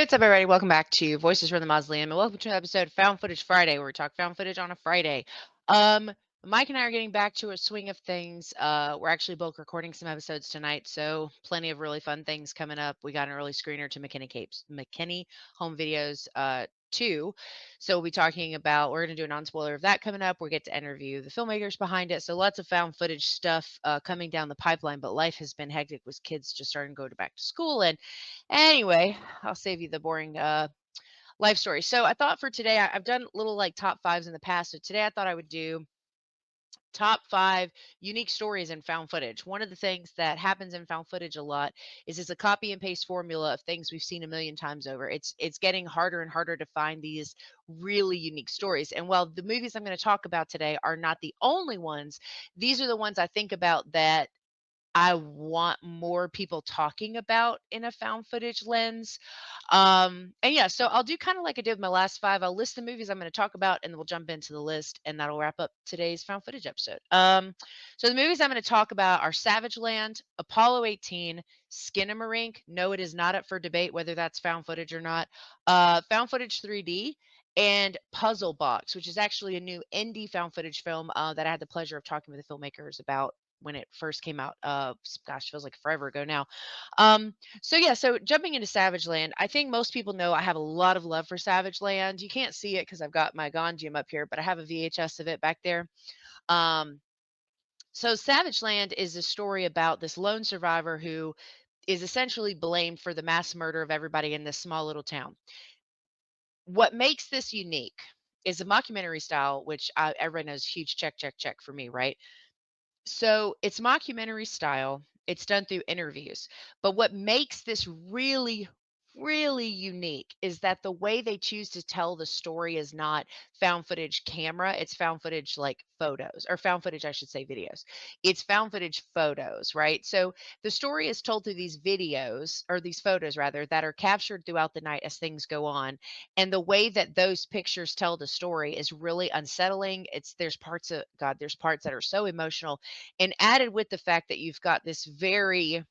What's up, everybody? Welcome back to Voices from the Mausoleum, and welcome to an episode of Found Footage Friday, where we talk found footage on a Friday. Um, Mike and I are getting back to a swing of things. We're actually both recording some episodes tonight, so plenty of really fun things coming up. We got an early screener to McKinney Home Videos 2. So we'll be talking about, we're going to do a non-spoiler of that coming up. We get to interview the filmmakers behind it. So lots of found footage stuff coming down the pipeline, but life has been hectic with kids just starting to go to back to school. And anyway, I'll save you the boring life story. So I thought for today, I've done little like top fives in the past. So today I thought I would do top five unique stories in found footage. One of the things that happens in found footage a lot is it's a copy and paste formula of things we've seen a million times over. It's getting harder and harder to find these really unique stories. And while the movies I'm going to talk about today are not the only ones, these are the ones I think about that I want more people talking about in a found footage lens. And yeah, so I'll do kind of like I did with my last five. I'll list the movies I'm going to talk about, and then we'll jump into the list, and that'll wrap up today's found footage episode. So the movies I'm going to talk about are Savage Land, Apollo 18, Skinamarink. No, it is not up for debate whether that's found footage or not. Found footage 3D. And Puzzle Box, which is actually a new indie found footage film that I had the pleasure of talking with the filmmakers about when it first came out. Gosh, feels like forever ago now. Um, so yeah, so jumping into Savage Land, I think most people know I have a lot of love for Savage Land. You can't see it because I've got my Ganjiam up here, but I have a VHS of it back there. Um, so Savage Land is a story about this lone survivor who is essentially blamed for the mass murder of everybody in this small little town. What makes this unique is the mockumentary style, which everybody knows huge check, check, check for me, right? So it's mockumentary style. It's done through interviews. But what makes this really, really unique is that the way they choose to tell the story is not found footage camera. It's found footage like photos, or found footage, I should say videos. It's found footage photos, right? So the story is told through these videos, or these photos rather, that are captured throughout the night as things go on. And the way that those pictures tell the story is really unsettling. There's parts of God, there's parts that are so emotional, and added with the fact that you've got this very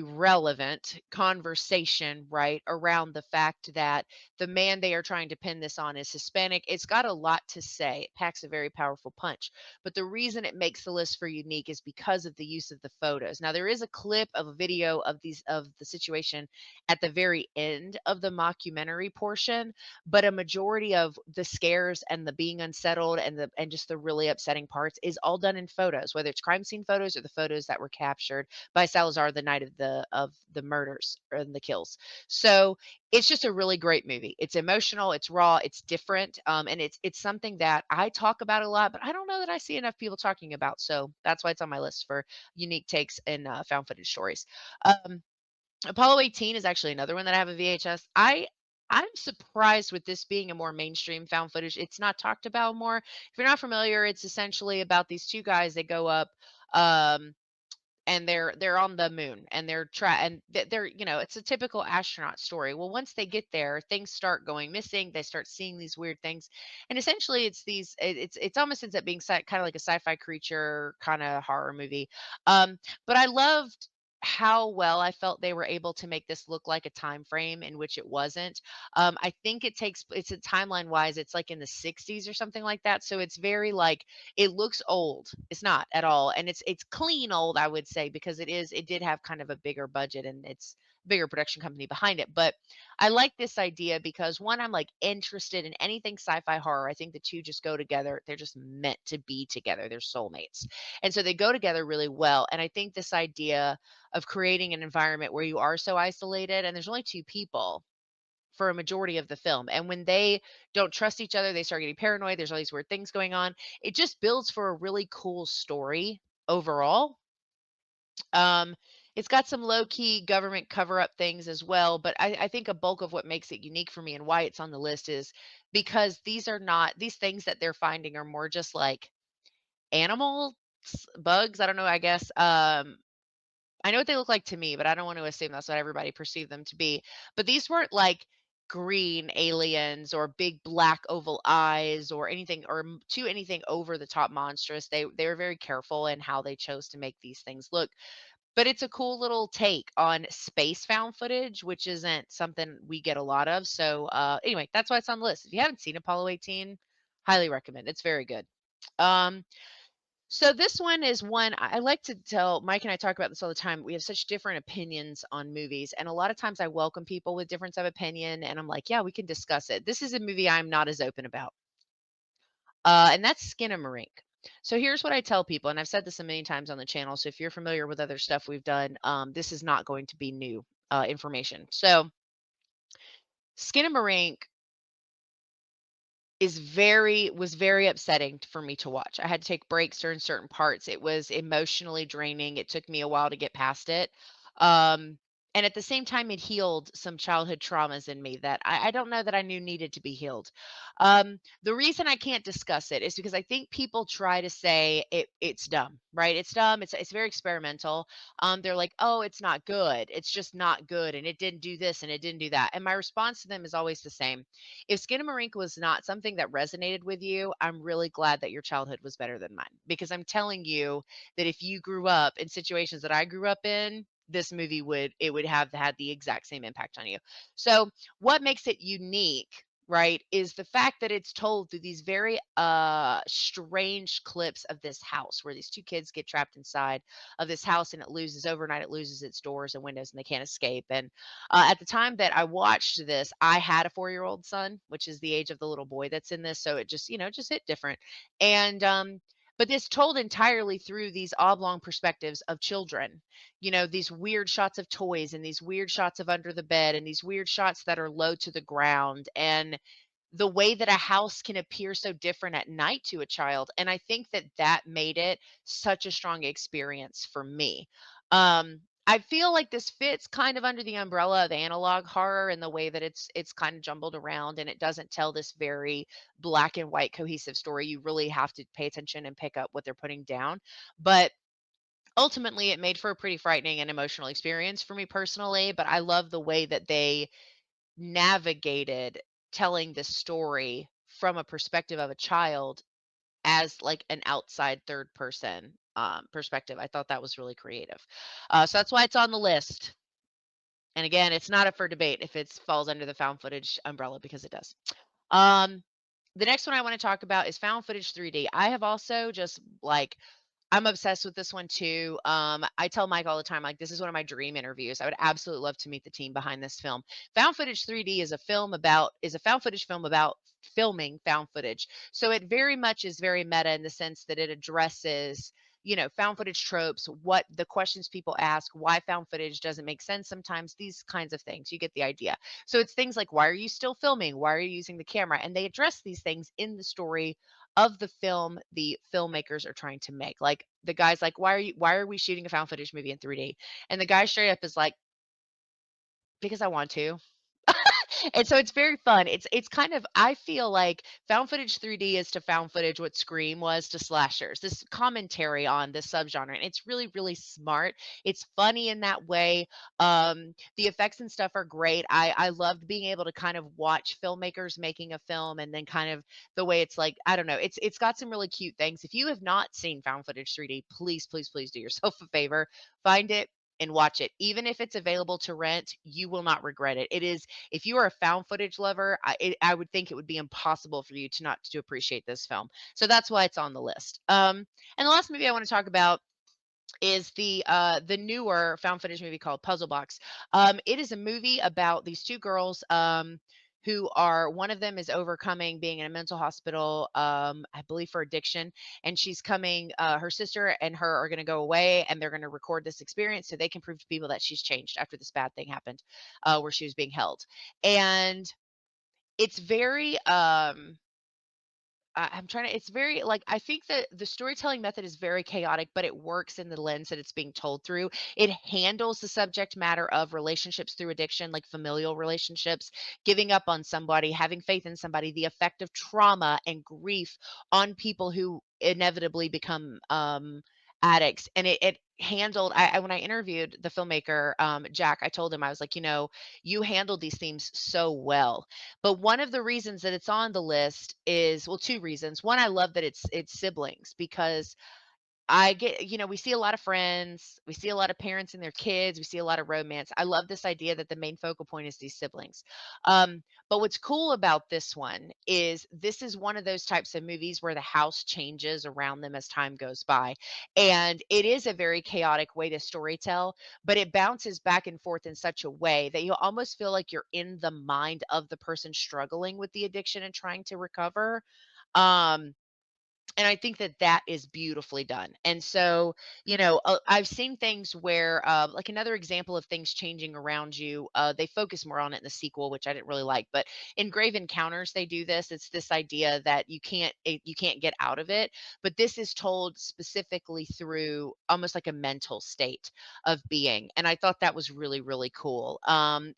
relevant conversation, right, around the fact that the man they are trying to pin this on is Hispanic. It's got a lot to say. It packs a very powerful punch. But the reason it makes the list for unique is because of the use of the photos. Now, there is a clip of a video of the situation at the very end of the mockumentary portion, but a majority of the scares and the being unsettled and just the really upsetting parts is all done in photos, whether it's crime scene photos or the photos that were captured by Salazar the night of the murders and the kills. So it's just a really great movie. It's emotional, it's raw, it's different, and it's something that I talk about a lot, but I don't know that I see enough people talking about. So that's why it's on my list for unique takes in found footage stories. Um, Apollo 18 is actually another one that I have a VHS. I'm surprised with this being a more mainstream found footage. It's not talked about more. If you're not familiar, it's essentially about these two guys that go up. Um, and they're on the moon and they're it's a typical astronaut story. Well, once they get there, things start going missing. They start seeing these weird things, and essentially it's almost ends up being kind of like a sci-fi creature kind of horror movie. But I loved how well I felt they were able to make this look like a time frame in which it wasn't. I think it's a timeline wise, it's like in the 60s or something like that, so it's very like, it looks old. It's not at all, and it's clean old, I would say, because it did have kind of a bigger budget and it's bigger production company behind it. But I like this idea because, one, I'm like interested in anything sci-fi horror. I think the two just go together. They're just meant to be together. They're soulmates. And so they go together really well. And I think this idea of creating an environment where you are so isolated and there's only two people for a majority of the film. And when they don't trust each other, they start getting paranoid. There's all these weird things going on. It just builds for a really cool story overall. Um, it's got some low key government cover up things as well, but I think a bulk of what makes it unique for me and why it's on the list is because these things that they're finding are more just like animals, bugs. I don't know, I guess. I know what they look like to me, but I don't want to assume that's what everybody perceived them to be. But these weren't like green aliens or big black oval eyes or anything or to anything over the top monstrous. They were very careful in how they chose to make these things look. but it's a cool little take on space found footage, which isn't something we get a lot of. So, anyway, that's why it's on the list. If you haven't seen Apollo 18, highly recommend. It's very good. Um, so this one is one I like to tell. Mike and I talk about this all the time. We have such different opinions on movies, and a lot of times I welcome people with difference of opinion, and I'm like, yeah, we can discuss it. This is a movie I'm not as open about, and that's Skinamarink. So here's what I tell people, and I've said this a million times on the channel. So if you're familiar with other stuff we've done, this is not going to be new information. So Skinamarink was very upsetting for me to watch. I had to take breaks during certain parts. It was emotionally draining. It took me a while to get past it. Um, and at the same time, it healed some childhood traumas in me that I don't know that I knew needed to be healed. The reason I can't discuss it is because I think people try to say it's dumb, right? It's dumb. It's very experimental. They're like, oh, it's not good. It's just not good, and it didn't do this and it didn't do that. And my response to them is always the same: if Skinamarink was not something that resonated with you, I'm really glad that your childhood was better than mine, because I'm telling you that if you grew up in situations that I grew up in, this movie would have had the exact same impact on you. So, what makes it unique, right, is the fact that it's told through these very strange clips of this house where these two kids get trapped inside of this house, and it loses its doors and windows, and they can't escape. And at the time that I watched this, I had a 4-year-old son, which is the age of the little boy that's in this, so it just, just hit different. And, but this told entirely through these oblong perspectives of children, these weird shots of toys and these weird shots of under the bed and these weird shots that are low to the ground, and the way that a house can appear so different at night to a child. And I think that that made it such a strong experience for me. I feel like this fits kind of under the umbrella of analog horror in the way that it's kind of jumbled around, and it doesn't tell this very black and white cohesive story. You really have to pay attention and pick up what they're putting down. But ultimately it made for a pretty frightening and emotional experience for me personally. But I love the way that they navigated telling this story from a perspective of a child as like an outside third person perspective. I thought that was really creative. So that's why it's on the list. And again, it's not up for debate if it falls under the found footage umbrella, because it does. Um, the next one I want to talk about is found footage 3D. I have also just like I'm obsessed with this one too. I tell Mike all the time, like, this is one of my dream interviews. I would absolutely love to meet the team behind this film. Found Footage 3D is a found footage film about filming found footage. So it very much is very meta in the sense that it addresses, found footage tropes, what the questions people ask, why found footage doesn't make sense sometimes, these kinds of things. You get the idea. So it's things like, why are you still filming? Why are you using the camera? And they address these things in the story of the film the filmmakers are trying to make. Like the guy's like, why are we shooting a found footage movie in 3D? And the guy straight up is like, because I want to. And so it's very fun. It's kind of, I feel like found footage 3D is to found footage what Scream was to slashers. This commentary on this subgenre, and it's really really smart. It's funny in that way. The effects and stuff are great. I loved being able to kind of watch filmmakers making a film, and then kind of the way it's like, I don't know. It's got some really cute things. If you have not seen found footage 3D, please please please do yourself a favor, find it and watch it. Even if it's available to rent, you will not regret it. It is, if you are a found footage lover, I would think it would be impossible for you to not to appreciate this film. So that's why it's on the list. And the last movie I want to talk about is the newer found footage movie called Puzzle Box. It is a movie about these two girls. Who are, one of them is overcoming being in a mental hospital, I believe for addiction, and she's coming. Her sister and her are going to go away, and they're going to record this experience so they can prove to people that she's changed after this bad thing happened, where she was being held. And it's very I'm trying to, it's very like, I think that the storytelling method is very chaotic, but it works in the lens that it's being told through. It handles the subject matter of relationships through addiction, like familial relationships, giving up on somebody, having faith in somebody, the effect of trauma and grief on people who inevitably become addicts. And it handled, when I interviewed the filmmaker, Jack, I told him, I was like, you handled these themes so well. But one of the reasons that it's on the list is, well, two reasons. One, I love that it's siblings, because I get, we see a lot of friends, we see a lot of parents and their kids, we see a lot of romance. I love this idea that the main focal point is these siblings. But what's cool about this one is this is one of those types of movies where the house changes around them as time goes by. And it is a very chaotic way to storytell, but it bounces back and forth in such a way that you almost feel like you're in the mind of the person struggling with the addiction and trying to recover. Um, and I think that that is beautifully done. And so, I've seen things where, like another example of things changing around you, they focus more on it in the sequel, which I didn't really like. But in Grave Encounters, they do this. It's this idea that you can't get out of it. But this is told specifically through almost like a mental state of being, and I thought that was really really cool.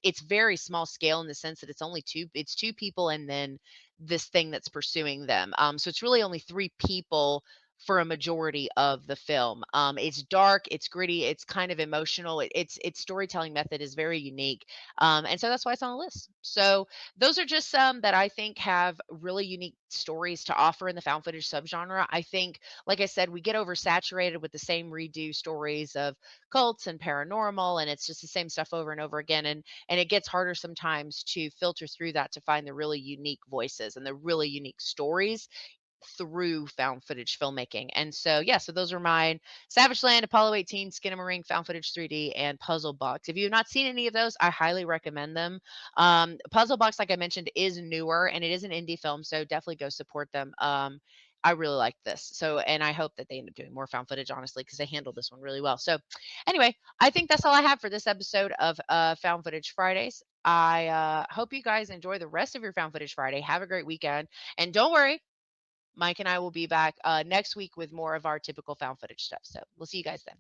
It's very small scale in the sense that it's two people and then this thing that's pursuing them. So it's really only 3 people for a majority of the film. It's dark, it's gritty, it's kind of emotional. Its storytelling method is very unique, and so that's why it's on the list. So those are just some that I think have really unique stories to offer in the found footage subgenre. I think, like I said, we get oversaturated with the same redo stories of cults and paranormal, and it's just the same stuff over and over again. And it gets harder sometimes to filter through that to find the really unique voices and the really unique stories through found footage filmmaking. And so, yeah, so those are mine: Savage Land, Apollo 18, Skinamarink, Found Footage 3D, and Puzzle Box. If you have not seen any of those, I highly recommend them. Puzzle Box, like I mentioned, is newer and it is an indie film, so definitely go support them. I really like this. So, and I hope that they end up doing more found footage, honestly, because they handled this one really well. So, anyway, I think that's all I have for this episode of Found Footage Fridays. I hope you guys enjoy the rest of your Found Footage Friday. Have a great weekend. And don't worry, Mike and I will be back next week with more of our typical found footage stuff. So we'll see you guys then.